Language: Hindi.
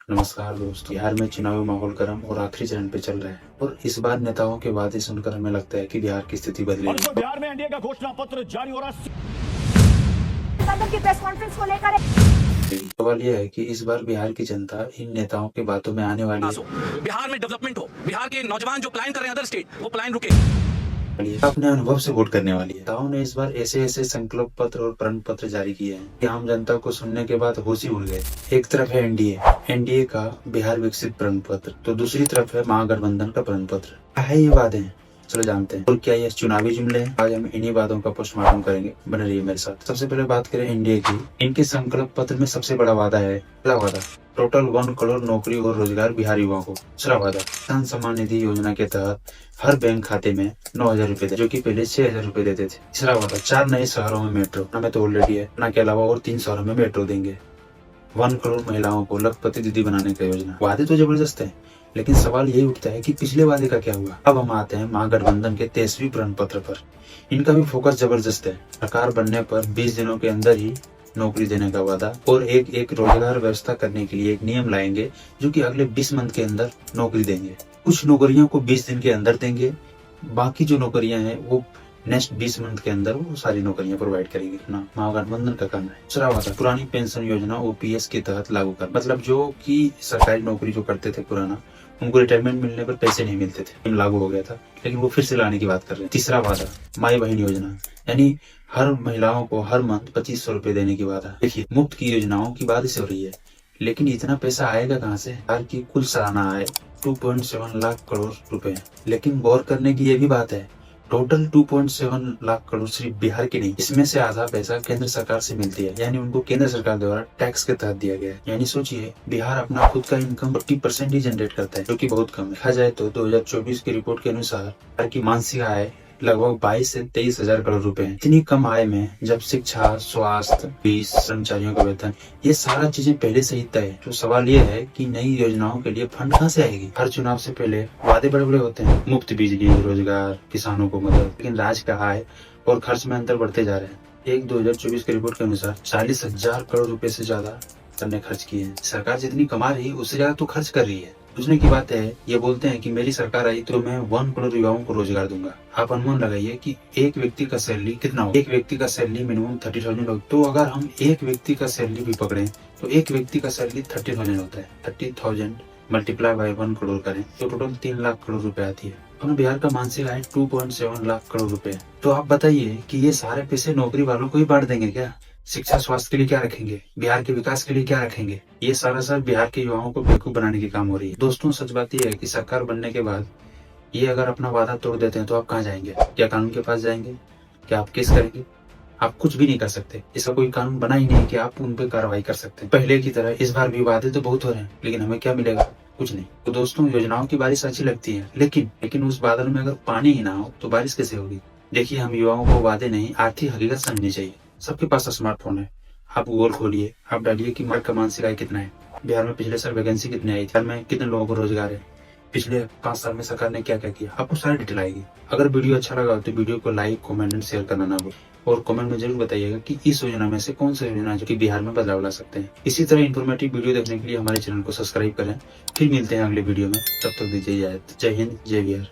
नमस्कार दोस्तों। बिहार में चुनावी माहौल गर्म और आखिरी चरण पे चल रहा है और इस बार नेताओं के वादे सुनकर हमें लगता है कि बिहार की स्थिति और बदलेगी। बिहार में एनडीए का घोषणा पत्र जारी हो रहा है। की प्रेस कॉन्फ्रेंस को लेकर सवाल यह है कि इस बार बिहार की जनता इन नेताओं के बातों में आने वाली है। बिहार में डेवलपमेंट हो, बिहार के नौजवान जो प्लान कर रहे हैं अदर स्टेट, वो प्लान रुके। अपने अनुभव से वोट करने वाली है। नेताओं ने इस बार ऐसे ऐसे संकल्प पत्र और प्रण पत्र जारी किए हैं कि आम जनता को सुनने के बाद होश ही उड़ गए। एक तरफ है एनडीए का बिहार विकसित प्रण पत्र, तो दूसरी तरफ है महागठबंधन का प्रण पत्र। क्या है ये वादे हैं, चलो जानते हैं। और क्या ये चुनावी जुमले हैं? आज हम इन्हीं बातों का पोस्टमार्टम करेंगे। बने रहिए मेरे साथ। सबसे पहले बात करें एनडीए की। इनके संकल्प पत्र में सबसे बड़ा वादा है, पहला वादा टोटल 1 करोड़ नौकरी और रोजगार बिहार युवाओं को। दूसरा वादा किसान सम्मान निधि योजना के तहत हर बैंक खाते में 9,000 रूपए, जो कि पहले 6,000 रूपए देते थे। तीसरा वादा 4 नए शहरों में मेट्रो, हमें तो ऑलरेडी है ना, के अलावा और 3 शहरों में मेट्रो देंगे। 1 करोड़ महिलाओं को लखपति दीदी बनाने का योजना। वादे तो जबरदस्त है, लेकिन सवाल यही उठता है कि पिछले वादे का क्या हुआ। अब हम आते हैं महागठबंधन के 23वीं प्रण पत्र पर। इनका भी फोकस जबरदस्त है। सरकार बनने पर 20 दिनों के अंदर ही नौकरी देने का वादा और एक रोजगार व्यवस्था करने के लिए एक नियम लाएंगे, जो कि अगले 20 मंथ के अंदर नौकरी देंगे। कुछ नौकरियों को 20 दिन के अंदर देंगे, बाकी जो नौकरियां हैं वो नेक्स्ट 20 मंथ के अंदर वो सारी नौकरियां प्रोवाइड करेगी ना। महागठबंधन का काम है। दूसरा वादा पुरानी पेंशन योजना ओपीएस के तहत लागू कर, मतलब जो कि सरकारी नौकरी जो करते थे पुराना, उनको रिटायरमेंट मिलने पर पैसे नहीं मिलते थे, लागू हो गया था, लेकिन वो फिर से लाने की बात कर रहे हैं। तीसरा वादा माई बहन योजना, यानी हर महिलाओं को हर मंथ 2500 रूपए देने की वादा। देखिए, मुफ्त की योजनाओं की बात से हो रही है, लेकिन इतना पैसा आएगा कहाँ से? बिहार की कुल सालाना आय 2.7 लाख करोड़ रुपए, लेकिन गौर करने की ये भी बात है, टोटल 2.7 लाख करोड़ सिर्फ बिहार की नहीं, इसमें से आधा पैसा केंद्र सरकार से मिलती है, यानी उनको केंद्र सरकार द्वारा टैक्स के तहत दिया गया है। यानी सोचिए, बिहार अपना खुद का इनकम 40% ही जनरेट करता है, जो कि बहुत कम है। देखा जाए तो 2024 की रिपोर्ट के अनुसार बिहार की मासिक आय लगभग 22 से 23 हजार करोड़ रुपए है। इतनी कम आय में जब शिक्षा, स्वास्थ्य, फीस, कर्मचारियों का वेतन, ये सारा चीजें पहले से ही तय है, तो सवाल ये है कि नई योजनाओं के लिए फंड कहाँ से आएगी? हर चुनाव से पहले वादे बड़े बड़े होते हैं, मुफ्त बिजली, रोजगार, किसानों को मदद, लेकिन राज्य का आय और खर्च में अंतर बढ़ते जा रहे हैं। एक 2024 की रिपोर्ट के अनुसार 40,000 करोड़ रुपए से ज्यादा ने खर्च किए हैं। सरकार जितनी कमा रही है उससे ज्यादा तो खर्च कर रही है। दूसरे की बात है, ये बोलते हैं कि मेरी सरकार आई तो मैं 1 करोड़ युवाओं को रोजगार दूंगा। आप अनुमान लगाइए कि एक व्यक्ति का सैलरी कितना हो। एक व्यक्ति का सैलरी मिनिमम 30,000 हो, तो अगर हम एक व्यक्ति का सैलरी भी पकड़े तो एक व्यक्ति का सैलरी 30,000 होता है। 30,000 मल्टीप्लाई बाय 1 करोड़ करें तो टोटल 3 लाख करोड़ रुपए आती है। अपने बिहार का मासिक आय 2.7 लाख करोड़ रुपए। तो आप बताइए कि ये सारे पैसे नौकरी वालों को ही बांट देंगे क्या? शिक्षा, स्वास्थ्य के लिए क्या रखेंगे? बिहार के विकास के लिए क्या रखेंगे? ये सारा सब बिहार के युवाओं को बेवकूफ बनाने की काम हो रही है। दोस्तों, सच बात यह है कि सरकार बनने के बाद ये अगर अपना वादा तोड़ देते हैं तो आप कहाँ जाएंगे? क्या कानून के पास जाएंगे? क्या आप केस करेंगे? आप कुछ भी नहीं कर सकते। इसका कोई कानून बना ही नहीं कि आप उन पर कार्रवाई कर सकते हैं। पहले की तरह इस बार भी वादे तो बहुत हो रहे हैं, लेकिन हमें क्या मिलेगा? कुछ नहीं। तो दोस्तों, योजनाओं की बारिश अच्छी लगती है, लेकिन उस बादल में अगर पानी ही ना हो तो बारिश कैसे होगी? देखिए, हम युवाओं को वादे नहीं, आर्थिक हकीकत समझनी चाहिए। सबके पास स्मार्टफोन है, आप गूगल खोलिए, आप डालिए कि बिहार का मासिक आय कितना है, बिहार में पिछले साल वैकेंसी कितनी आई, बिहार में कितने लोगों को रोजगार है, पिछले 5 साल में सरकार ने क्या क्या किया, आपको सारी डिटेल आएगी। अगर वीडियो अच्छा लगा तो वीडियो को लाइक, कमेंट एंड शेयर करना ना भूलें, और कमेंट में जरूर बताइएगा कि इस योजना में से कौन सा योजना है जो कि बिहार में बदलाव ला सकते हैं। इसी तरह इन्फॉर्मेटिव वीडियो देखने के लिए हमारे चैनल को सब्सक्राइब करें। फिर मिलते हैं अगले वीडियो में, तब तक दीजिए इजाजत। जय हिंद, जय बिहार।